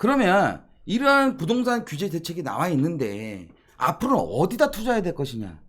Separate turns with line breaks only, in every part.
그러면 이러한 부동산 규제 대책이 나와 있는데 앞으로는 어디다 투자해야 될 것이냐.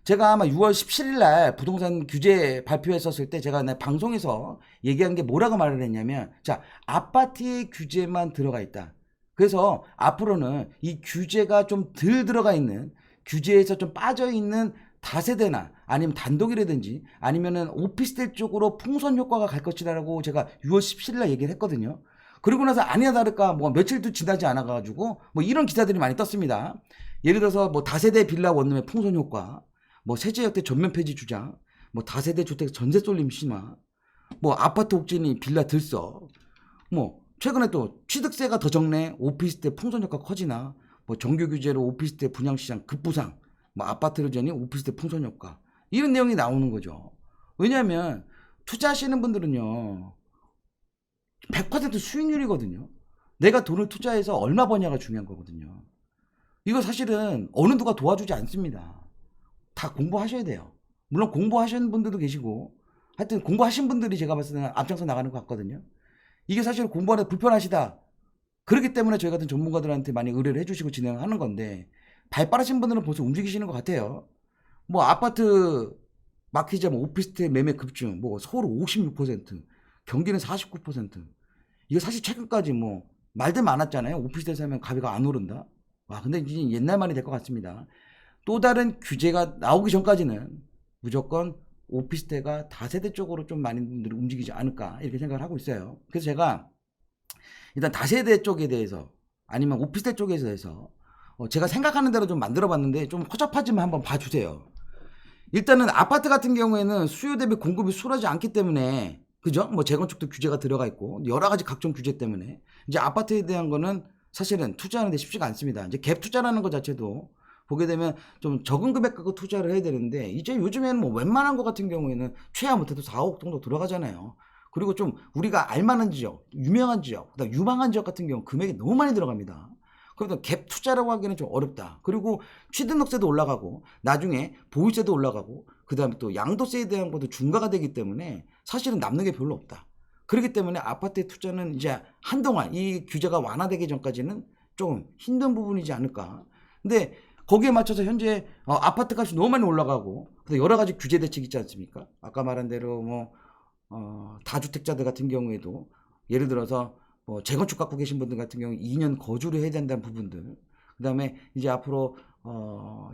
제가 아마 6월 17일 날 부동산 규제 발표했었을 때 제가 방송에서 얘기한 게 뭐라고 말을 했냐면, 자, 아파트의 규제만 들어가 있다. 그래서 앞으로는 이 규제가 좀 덜 들어가 있는, 규제에서 좀 빠져 있는 다세대나 아니면 단독이라든지 아니면은 오피스텔 쪽으로 풍선 효과가 갈 것이라고 제가 6월 17일 날 얘기를 했거든요. 그리고 나서 아니나 다를까 뭐 며칠도 지나지 않아 가지고 뭐 이런 기사들이 많이 떴습니다. 예를 들어서 뭐 다세대 빌라 원룸의 풍선 효과, 뭐 세제 혜택 전면 폐지 주장, 뭐 다세대 주택 전세 쏠림 심화, 뭐 아파트 옥진이 빌라 들써, 뭐 최근에 또 취득세가 더 적네, 오피스텔 풍선 효과 커지나, 뭐 정규 규제로 오피스텔 분양 시장 급부상, 뭐 아파트를 전이 오피스텔 풍선 효과, 이런 내용이 나오는 거죠. 왜냐하면 투자하시는 분들은요 100% 수익률이거든요. 내가 돈을 투자해서 얼마 버냐가 중요한 거거든요. 이거 사실은 어느 누가 도와주지 않습니다. 다 공부하셔야 돼요. 물론 공부하시는 분들도 계시고, 하여튼 공부하신 분들이 제가 봤을 때는 앞장서 나가는 것 같거든요. 이게 사실 공부하는데 불편하시다. 그렇기 때문에 저희 같은 전문가들한테 많이 의뢰를 해주시고 진행하는 건데, 발 빠르신 분들은 벌써 움직이시는 것 같아요. 뭐 아파트 마키자 뭐 오피스텔 매매 급증, 뭐 서울 56%, 경기는 49%. 이거 사실 최근까지 뭐 말들 많았잖아요. 오피스텔 사면 가격이 안 오른다. 와, 근데 이제 옛날 말이 될 것 같습니다. 또 다른 규제가 나오기 전까지는 무조건 오피스텔과 다세대 쪽으로 좀 많은 분들이 움직이지 않을까 이렇게 생각을 하고 있어요. 그래서 제가 일단 다세대 쪽에 대해서 아니면 오피스텔 쪽에 대해서 제가 생각하는 대로 좀 만들어 봤는데 좀 허접하지만 한번 봐주세요. 일단은 아파트 같은 경우에는 수요 대비 공급이 수월하지 않기 때문에, 그죠? 뭐 재건축도 규제가 들어가 있고 여러 가지 각종 규제 때문에 이제 아파트에 대한 거는 사실은 투자하는 데 쉽지가 않습니다. 이제 갭 투자라는 것 자체도 보게 되면 좀 적은 금액 갖고 투자를 해야 되는데, 이제 요즘에는 뭐 웬만한 거 같은 경우에는 최하 못해도 4억 정도 들어가잖아요. 그리고 좀 우리가 알만한 지역, 유명한 지역, 그다음 유망한 지역 같은 경우 금액이 너무 많이 들어갑니다. 그래서 갭 투자라고 하기는 좀 어렵다. 그리고 취등록세도 올라가고 나중에 보유세도 올라가고 그다음에 또 양도세에 대한 것도 중과가 되기 때문에 사실은 남는 게 별로 없다. 그렇기 때문에 아파트에 투자는 이제 한동안 이 규제가 완화되기 전까지는 좀 힘든 부분이지 않을까. 근데 거기에 맞춰서 현재 아파트 값이 너무 많이 올라가고 여러 가지 규제 대책이 있지 않습니까? 아까 말한 대로 뭐 다주택자들 같은 경우에도 예를 들어서 뭐 재건축 갖고 계신 분들 같은 경우 2년 거주를 해야 된다는 부분들, 그다음에 이제 앞으로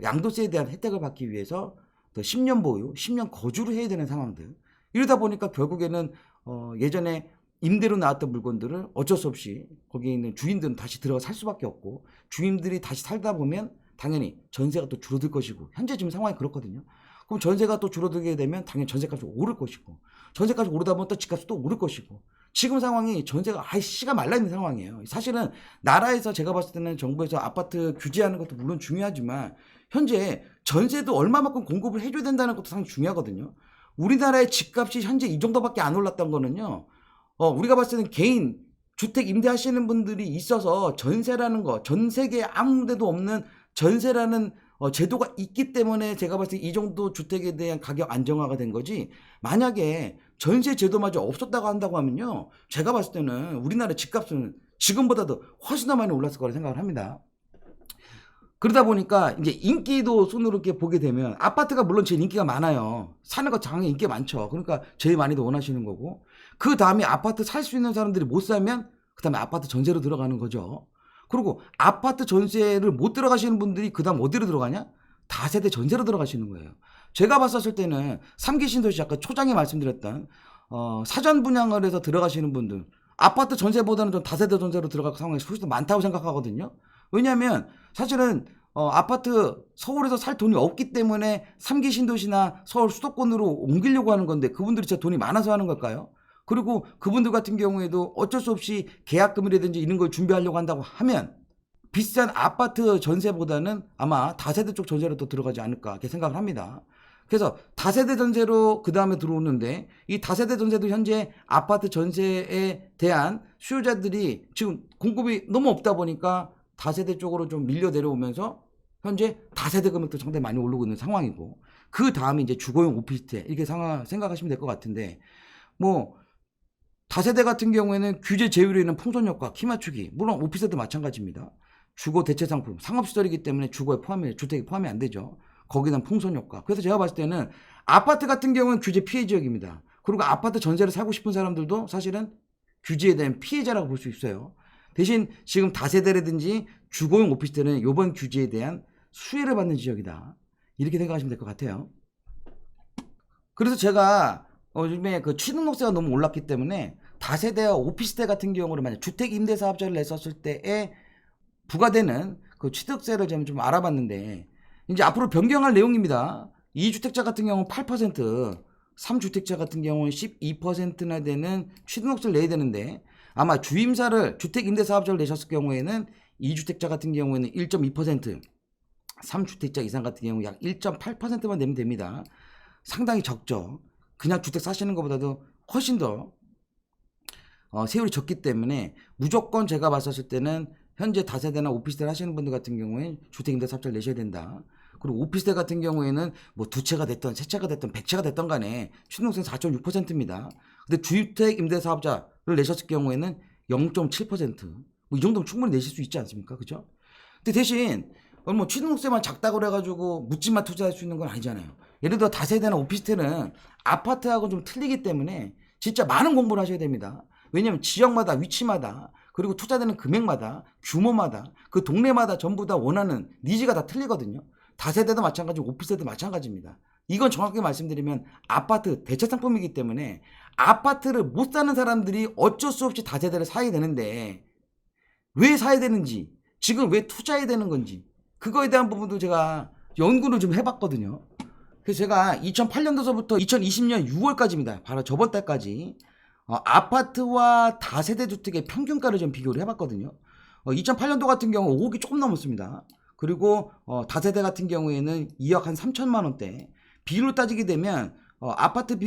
양도세에 대한 혜택을 받기 위해서 또 10년 보유, 10년 거주를 해야 되는 상황들. 이러다 보니까 결국에는 예전에 임대로 나왔던 물건들을 어쩔 수 없이 거기에 있는 주인들은 다시 들어가 살 수밖에 없고, 주인들이 다시 살다 보면 당연히 전세가 또 줄어들 것이고, 현재 지금 상황이 그렇거든요. 그럼 전세가 또 줄어들게 되면 당연히 전세값이 오를 것이고, 전세값이 오르다 보면 또 집값이 또 오를 것이고, 지금 상황이 전세가 아예 씨가 말라있는 상황이에요. 사실은 나라에서 제가 봤을 때는 정부에서 아파트 규제하는 것도 물론 중요하지만 현재 전세도 얼마만큼 공급을 해줘야 된다는 것도 상당히 중요하거든요. 우리나라의 집값이 현재 이 정도밖에 안 올랐던 거는요, 우리가 봤을 때는 개인 주택 임대하시는 분들이 있어서 전세라는 거, 전 세계 아무 데도 없는 전세라는 제도가 있기 때문에 제가 봤을 때 이 정도 주택에 대한 가격 안정화가 된 거지, 만약에 전세 제도마저 없었다고 한다고 하면요, 제가 봤을 때는 우리나라 집값은 지금보다도 훨씬 더 많이 올랐을 거라 생각을 합니다. 그러다 보니까 이제 인기도 손으로 이렇게 보게 되면 아파트가 물론 제일 인기가 많아요. 사는 거 당연히 인기가 많죠. 그러니까 제일 많이도 원하시는 거고, 그 다음에 아파트 살 수 있는 사람들이 못 사면 그 다음에 아파트 전세로 들어가는 거죠. 그리고 아파트 전세를 못 들어가시는 분들이 그 다음 어디로 들어가냐? 다세대 전세로 들어가시는 거예요. 제가 봤었을 때는 3기 신도시 아까 초장에 말씀드렸던 사전 분양을 해서 들어가시는 분들, 아파트 전세보다는 좀 다세대 전세로 들어갈 상황이 훨씬 더 많다고 생각하거든요. 왜냐하면 사실은 아파트 서울에서 살 돈이 없기 때문에 3기 신도시나 서울 수도권으로 옮기려고 하는 건데, 그분들이 진짜 돈이 많아서 하는 걸까요? 그리고 그분들 같은 경우에도 어쩔 수 없이 계약금이라든지 이런 걸 준비하려고 한다고 하면 비싼 아파트 전세보다는 아마 다세대 쪽 전세로 또 들어가지 않을까 이렇게 생각을 합니다. 그래서 다세대 전세로 그 다음에 들어오는데, 이 다세대 전세도 현재 아파트 전세에 대한 수요자들이 지금 공급이 너무 없다 보니까 다세대 쪽으로 좀 밀려 내려오면서 현재 다세대 금액도 상당히 많이 오르고 있는 상황이고, 그 다음에 이제 주거용 오피스텔 이렇게 생각하시면 될 것 같은데, 뭐 다세대 같은 경우에는 규제 제외로 있는 풍선 효과, 키 맞추기, 물론 오피스도 마찬가지입니다. 주거 대체 상품, 상업시설이기 때문에 주택에 포함이 안 되죠. 거기는 풍선 효과. 그래서 제가 봤을 때는 아파트 같은 경우는 규제 피해 지역입니다. 그리고 아파트 전세를 사고 싶은 사람들도 사실은 규제에 대한 피해자라고 볼 수 있어요. 대신 지금 다세대라든지 주거용 오피스텔은 이번 규제에 대한 수혜를 받는 지역이다. 이렇게 생각하시면 될 것 같아요. 그래서 제가 요즘에 그 취등록세가 너무 올랐기 때문에 다세대와 오피스텔 같은 경우를 만약 주택 임대 사업자를 냈었을 때에 부과되는 그 취득세를 좀 알아봤는데 이제 앞으로 변경할 내용입니다. 2주택자 같은 경우는 8%, 3주택자 같은 경우는 12%나 되는 취등록세를 내야 되는데 아마 주임사를 주택 임대 사업자를 내셨을 경우에는 2주택자 같은 경우에는 1.2%, 3주택자 이상 같은 경우 약 1.8%만 내면 됩니다. 상당히 적죠. 그냥 주택 사시는 것보다도 훨씬 더 세율이 적기 때문에 무조건 제가 봤었을 때는 현재 다세대나 오피스텔 하시는 분들 같은 경우에 주택임대 사업자를 내셔야 된다. 그리고 오피스텔 같은 경우에는 뭐 두 채가 됐던 세 채가 됐던 100채가 됐던 간에 취등록세는 4.6%입니다. 근데 주택임대 사업자를 내셨을 경우에는 0.7%. 뭐 이 정도면 충분히 내실 수 있지 않습니까? 그죠? 근데 대신 뭐 취등록세만 작다고 그래가지고 묻지마 투자할 수 있는 건 아니잖아요. 예를 들어 다세대나 오피스텔은 아파트하고 좀 틀리기 때문에 진짜 많은 공부를 하셔야 됩니다. 왜냐하면 지역마다 위치마다 그리고 투자되는 금액마다 규모마다 그 동네마다 전부 다 원하는 니즈가 다 틀리거든요. 다세대도 마찬가지고 오피스텔도 마찬가지입니다. 이건 정확하게 말씀드리면 아파트 대체 상품이기 때문에 아파트를 못 사는 사람들이 어쩔 수 없이 다세대를 사야 되는데 왜 사야 되는지 지금 왜 투자해야 되는 건지 그거에 대한 부분도 제가 연구를 좀 해봤거든요. 그래서 제가 2008년도서부터 2020년 6월까지입니다. 바로 저번 달까지 아파트와 다세대 주택의 평균가를 좀 비교를 해봤거든요. 2008년도 같은 경우 5억이 조금 넘었습니다. 그리고 다세대 같은 경우에는 2억 한 3천만 원대. 비율로 따지게 되면 아파트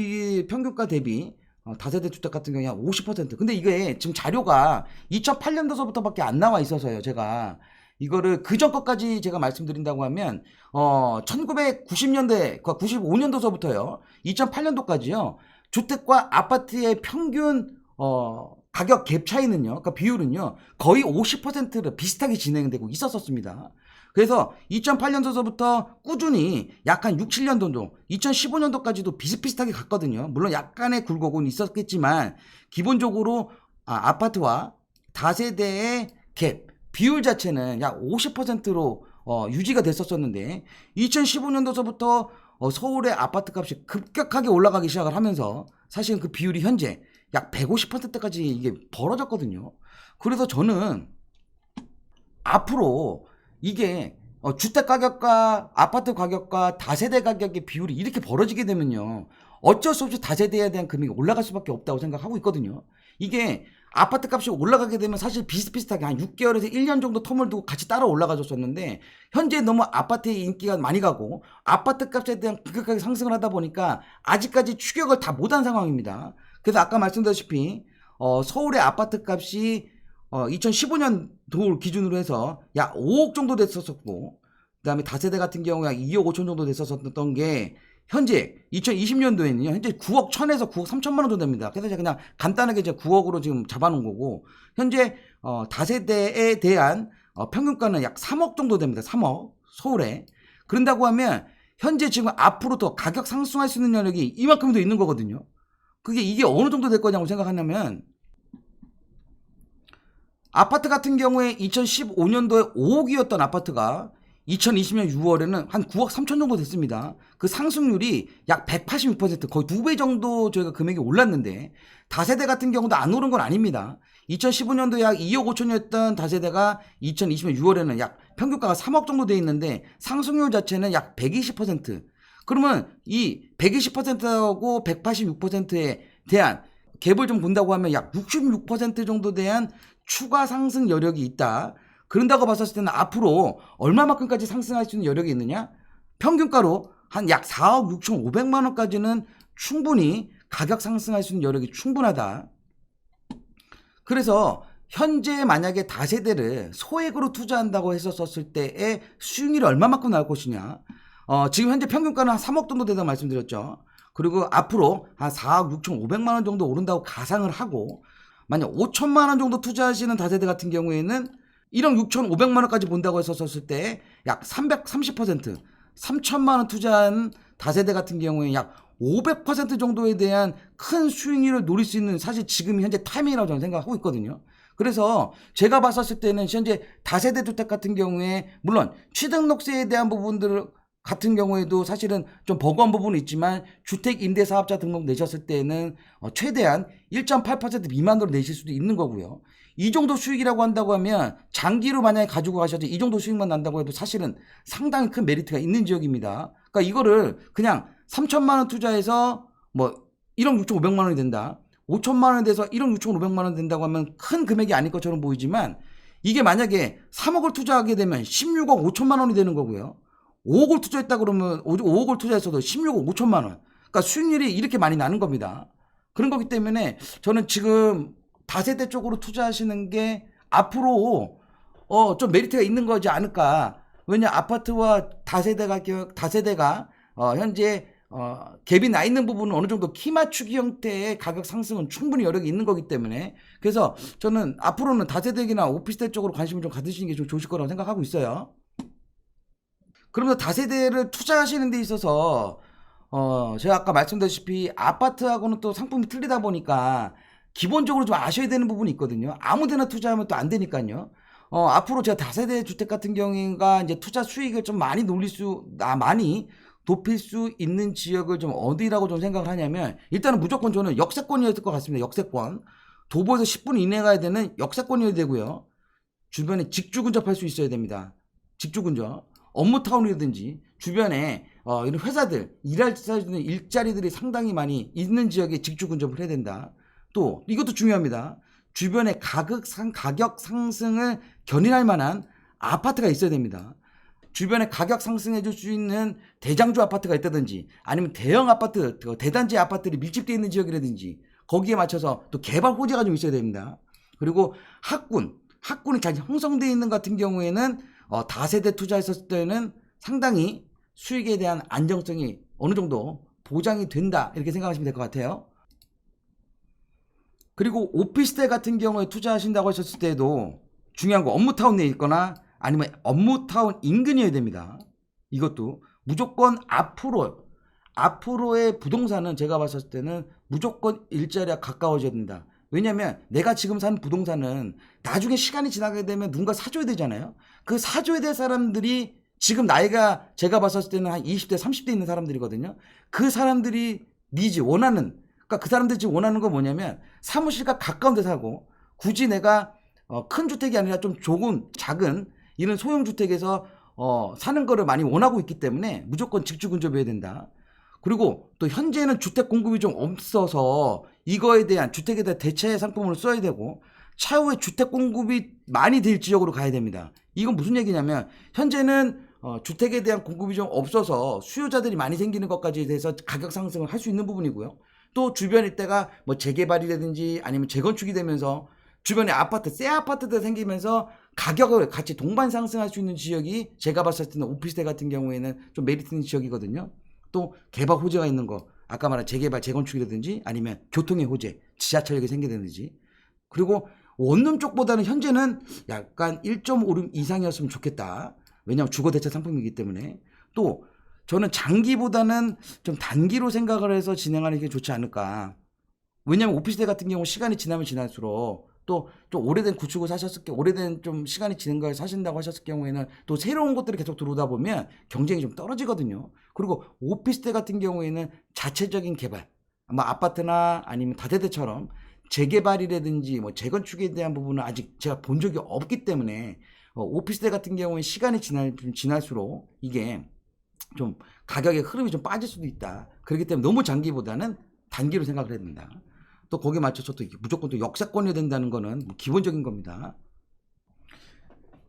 평균가 대비 다세대 주택 같은 경우에 한 50%. 근데 이게 지금 자료가 2008년도서부터밖에 안 나와 있어서요. 제가 이거를 그전 것까지 제가 말씀드린다고 하면 1990년대, 95년도서부터요. 2008년도까지요. 주택과 아파트의 평균 가격 갭 차이는요. 그러니까 비율은요. 거의 50%를 비슷하게 진행되고 있었습니다. 그래서 2008년도서부터 꾸준히 약 한 6, 7년 정도, 2015년도까지도 비슷비슷하게 갔거든요. 물론 약간의 굴곡은 있었겠지만 기본적으로 아파트와 다세대의 갭, 비율 자체는 약 50%로 유지가 됐었는데 2015년도서부터 서울의 아파트 값이 급격하게 올라가기 시작을 하면서 사실은 그 비율이 현재 약 150%까지 이게 벌어졌거든요. 그래서 저는 앞으로 이게 주택 가격과 아파트 가격과 다세대 가격의 비율이 이렇게 벌어지게 되면요. 어쩔 수 없이 다세대에 대한 금액이 올라갈 수밖에 없다고 생각하고 있거든요. 이게 아파트 값이 올라가게 되면 사실 비슷비슷하게 한 6개월에서 1년 정도 텀을 두고 같이 따라 올라가줬었는데 현재 너무 아파트의 인기가 많이 가고 아파트 값에 대한 급격하게 상승을 하다 보니까 아직까지 추격을 다 못한 상황입니다. 그래서 아까 말씀드렸다시피 서울의 아파트 값이 2015년도 기준으로 해서 약 5억 정도 됐었고 그 다음에 다세대 같은 경우 약 2억 5천 정도 됐었던 게 현재 2020년도에는요 현재 9억 1천에서 9억 3천만 원 정도 됩니다. 그래서 제가 그냥 간단하게 이제 9억으로 지금 잡아놓은 거고 현재 다세대에 대한 평균가는 약 3억 정도 됩니다. 3억 서울에. 그런다고 하면 현재 지금 앞으로 더 가격 상승할 수 있는 여력이 이만큼 더 있는 거거든요. 이게 어느 정도 될 거냐고 생각하냐면 아파트 같은 경우에 2015년도에 5억이었던 아파트가 2020년 6월에는 한 9억 3천 정도 됐습니다. 그 상승률이 약 186% 거의 2배 정도 저희가 금액이 올랐는데 다세대 같은 경우도 안 오른 건 아닙니다. 2015년도 약 2억 5천이었던 다세대가 2020년 6월에는 약 평균가가 3억 정도 돼 있는데 상승률 자체는 약 120%. 그러면 이 120%하고 186%에 대한 갭을 좀 본다고 하면 약 66% 정도 대한 추가 상승 여력이 있다. 그런다고 봤을 때는 앞으로 얼마만큼까지 상승할 수 있는 여력이 있느냐? 평균가로 한 약 4억 6,500만 원까지는 충분히 가격 상승할 수 있는 여력이 충분하다. 그래서 현재 만약에 다세대를 소액으로 투자한다고 했었을 때의 수익률이 얼마만큼 나올 것이냐? 지금 현재 평균가는 한 3억 정도 된다고 말씀드렸죠. 그리고 앞으로 한 4억 6,500만 원 정도 오른다고 가상을 하고, 만약 5천만 원 정도 투자하시는 다세대 같은 경우에는 1억 6,500만 원까지 본다고 했었을 때 약 330%, 3천만 원 투자한 다세대 같은 경우에 약 500% 정도에 대한 큰 수익률을 노릴 수 있는, 사실 지금 현재 타이밍이라고 저는 생각하고 있거든요. 그래서 제가 봤었을 때는 현재 다세대 주택 같은 경우에 물론 취등록세에 대한 부분들 같은 경우에도 사실은 좀 버거운 부분이 있지만, 주택임대사업자 등록 내셨을 때는 최대한 1.8% 미만으로 내실 수도 있는 거고요. 이 정도 수익이라고 한다고 하면 장기로 만약에 가지고 가셔도 이 정도 수익만 난다고 해도 사실은 상당히 큰 메리트가 있는 지역입니다. 그러니까 이거를 그냥 3천만 원 투자해서 뭐 1억 6,500만 원이 된다, 5천만 원에 대해서 1억 6,500만 원 된다고 하면 큰 금액이 아닐 것처럼 보이지만, 이게 만약에 3억을 투자하게 되면 16억 5천만 원이 되는 거고요. 5억을 투자했다 그러면 5억을 투자했어도 16억 5천만 원. 그러니까 수익률이 이렇게 많이 나는 겁니다. 그런 거기 때문에 저는 지금 다세대 쪽으로 투자하시는 게 앞으로 좀 메리트가 있는 거지 않을까. 왜냐, 아파트와 다세대가 현재 갭이 나 있는 부분은 어느 정도 키 맞추기 형태의 가격 상승은 충분히 여력이 있는 거기 때문에, 그래서 저는 앞으로는 다세대나 오피스텔 쪽으로 관심을 좀 가지시는 게 좀 좋으실 거라고 생각하고 있어요. 그러면서 다세대를 투자하시는 데 있어서 제가 아까 말씀드렸다시피 아파트하고는 또 상품이 틀리다 보니까 기본적으로 좀 아셔야 되는 부분이 있거든요. 아무데나 투자하면 또 안 되니까요. 앞으로 제가 다세대 주택 같은 경우가 이제 투자 수익을 좀 많이 많이 높일 수 있는 지역을 좀 어디라고 좀 생각을 하냐면, 일단은 무조건 저는 역세권이었을 것 같습니다. 역세권. 도보에서 10분 이내 가야 되는 역세권이어야 되고요. 주변에 직주 근접할 수 있어야 됩니다. 직주 근접. 업무타운이라든지 주변에 이런 회사들, 일할 수 있는 일자리들이 상당히 많이 있는 지역에 직주 근접을 해야 된다. 또 이것도 중요합니다. 주변에 가격 상승을 견인할 만한 아파트가 있어야 됩니다. 주변에 가격 상승해 줄 수 있는 대장주 아파트가 있다든지, 아니면 대형 아파트, 대단지 아파트들이 밀집되어 있는 지역이라든지, 거기에 맞춰서 또 개발 호재가 좀 있어야 됩니다. 그리고 학군이 잘 형성되어 있는 같은 경우에는 다세대 투자했을 때는 상당히 수익에 대한 안정성이 어느 정도 보장이 된다, 이렇게 생각하시면 될 것 같아요. 그리고 오피스텔 같은 경우에 투자하신다고 하셨을 때도 중요한 거, 업무타운 내에 있거나 아니면 업무타운 인근이어야 됩니다. 이것도 무조건 앞으로의 부동산은 제가 봤을 때는 무조건 일자리와 가까워져야 된다. 왜냐면 내가 지금 사는 부동산은 나중에 시간이 지나게 되면 누군가 사줘야 되잖아요. 그 사줘야 될 사람들이 지금 나이가 제가 봤을 때는 한 20대 30대 있는 사람들이거든요. 그 사람들이 원하는, 그러니까 그 사람들이 지금 원하는 건 뭐냐면 사무실과 가까운 데 사고, 굳이 내가 큰 주택이 아니라 좀 작은 이런 소형 주택에서 사는 거를 많이 원하고 있기 때문에 무조건 직주 근접해야 된다. 그리고 또 현재는 주택 공급이 좀 없어서 이거에 대한, 주택에 대한 대체 상품을 써야 되고, 차후에 주택 공급이 많이 될 지역으로 가야 됩니다. 이건 무슨 얘기냐면, 현재는 주택에 대한 공급이 좀 없어서 수요자들이 많이 생기는 것까지 대해서 가격 상승을 할 수 있는 부분이고요. 또 주변 일대가 뭐 재개발이라든지 아니면 재건축이 되면서 주변에 새 아파트들 생기면서 가격을 같이 동반 상승할 수 있는 지역이 제가 봤을 때는 오피스텔 같은 경우에는 좀 메리트 있는 지역이거든요. 또 개발 호재가 있는 거, 아까 말한 재개발, 재건축이라든지 아니면 교통의 호재, 지하철역이 생기든지. 그리고 원룸 쪽보다는 현재는 약간 1.5룸 이상이었으면 좋겠다. 왜냐하면 주거 대체 상품이기 때문에. 또 저는 장기보다는 좀 단기로 생각을 해서 진행하는 게 좋지 않을까. 왜냐하면 오피스텔 같은 경우 시간이 지나면 지날수록 또 좀 오래된 구축을 오래된 좀 시간이 지난 걸 사신다고 하셨을 경우에는 또 새로운 것들이 계속 들어오다 보면 경쟁이 좀 떨어지거든요. 그리고 오피스텔 같은 경우에는 자체적인 개발, 뭐 아파트나 아니면 다세대처럼 재개발이라든지 뭐 재건축에 대한 부분은 아직 제가 본 적이 없기 때문에 오피스텔 같은 경우에 시간이 지날수록 이게 좀 가격의 흐름이 좀 빠질 수도 있다. 그렇기 때문에 너무 장기보다는 단기로 생각을 해야 된다. 또 거기에 맞춰서 또 무조건 또 역세권이 된다는 거는 뭐 기본적인 겁니다.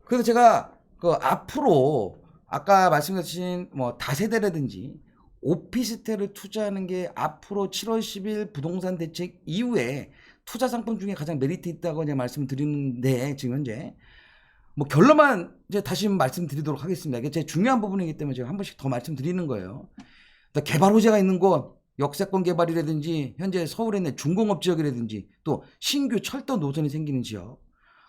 그래서 제가 앞으로 아까 말씀하신 뭐 다세대라든지 오피스텔을 투자하는 게 앞으로 7월 10일 부동산 대책 이후에 투자 상품 중에 가장 메리트 있다고 이제 말씀드리는데, 지금 현재 뭐 결론만 이제 다시 말씀드리도록 하겠습니다. 이게 제 중요한 부분이기 때문에 제가 한 번씩 더 말씀드리는 거예요. 개발 호재가 있는 곳, 역세권 개발이라든지 현재 서울에 있는 중공업 지역이라든지 또 신규 철도 노선이 생기는 지역,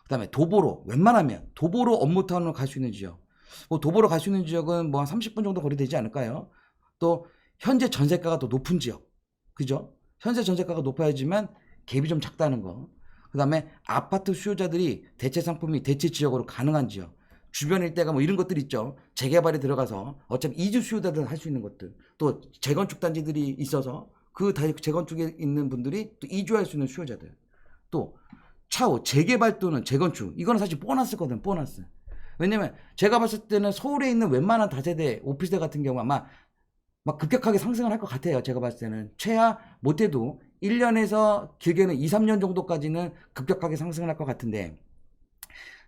그다음에 도보로 웬만하면 도보로 업무타운으로 갈 수 있는 지역, 뭐 도보로 갈 수 있는 지역은 뭐 한 30분 정도 거리 되지 않을까요? 또 현재 전세가가 더 높은 지역, 그죠? 현재 전세가가 높아야지만 갭이 좀 작다는 거. 그다음에 아파트 수요자들이 대체 상품이 대체 지역으로 가능한 지역, 주변 일대가 뭐 이런 것들 있죠. 재개발에 들어가서 어차피 이주 수요자들 할 수 있는 것들, 또 재건축 단지들이 있어서 그 재건축에 있는 분들이 또 이주할 수 있는 수요자들, 또 차후 재개발 또는 재건축, 이거는 사실 보너스거든, 보너스. 왜냐면 제가 봤을 때는 서울에 있는 웬만한 다세대 오피스텔 같은 경우 아마 막 급격하게 상승을 할 것 같아요. 제가 봤을 때는 최하 못해도 1년에서 길게는 2, 3년 정도까지는 급격하게 상승을 할 것 같은데,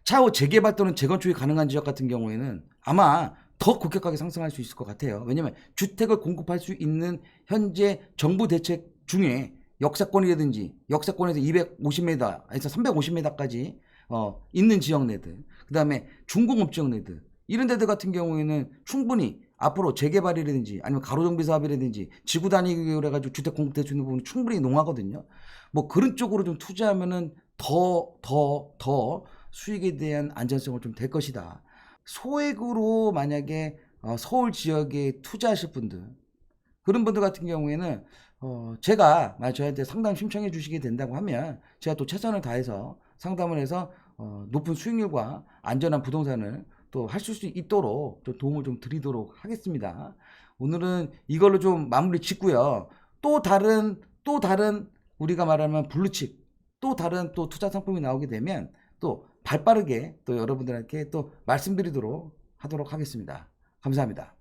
차후 재개발 또는 재건축이 가능한 지역 같은 경우에는 아마 더 급격하게 상승할 수 있을 것 같아요. 왜냐면 주택을 공급할 수 있는 현재 정부 대책 중에 역세권이라든지 역세권에서 250m에서 350m까지 있는 지역 내들, 그 다음에 중공업 지역 내들, 이런 데들 같은 경우에는 충분히 앞으로 재개발이라든지 아니면 가로정비 사업이라든지 지구 단위로 해가지고 주택 공급될 수 있는 부분이 충분히 농하거든요. 뭐 그런 쪽으로 좀 투자하면은 더 수익에 대한 안전성은 좀 될 것이다. 소액으로 만약에 서울 지역에 투자하실 분들, 그런 분들 같은 경우에는 제가 만약 저한테 상담 신청해 주시게 된다고 하면 제가 또 최선을 다해서 상담을 해서 높은 수익률과 안전한 부동산을 또 하실 수 있도록 좀 도움을 좀 드리도록 하겠습니다. 오늘은 이걸로 좀 마무리 짓고요. 또 다른 우리가 말하면 블루칩, 또 다른 또 투자 상품이 나오게 되면 또 발빠르게 또 여러분들께 또 말씀드리도록 하겠습니다. 감사합니다.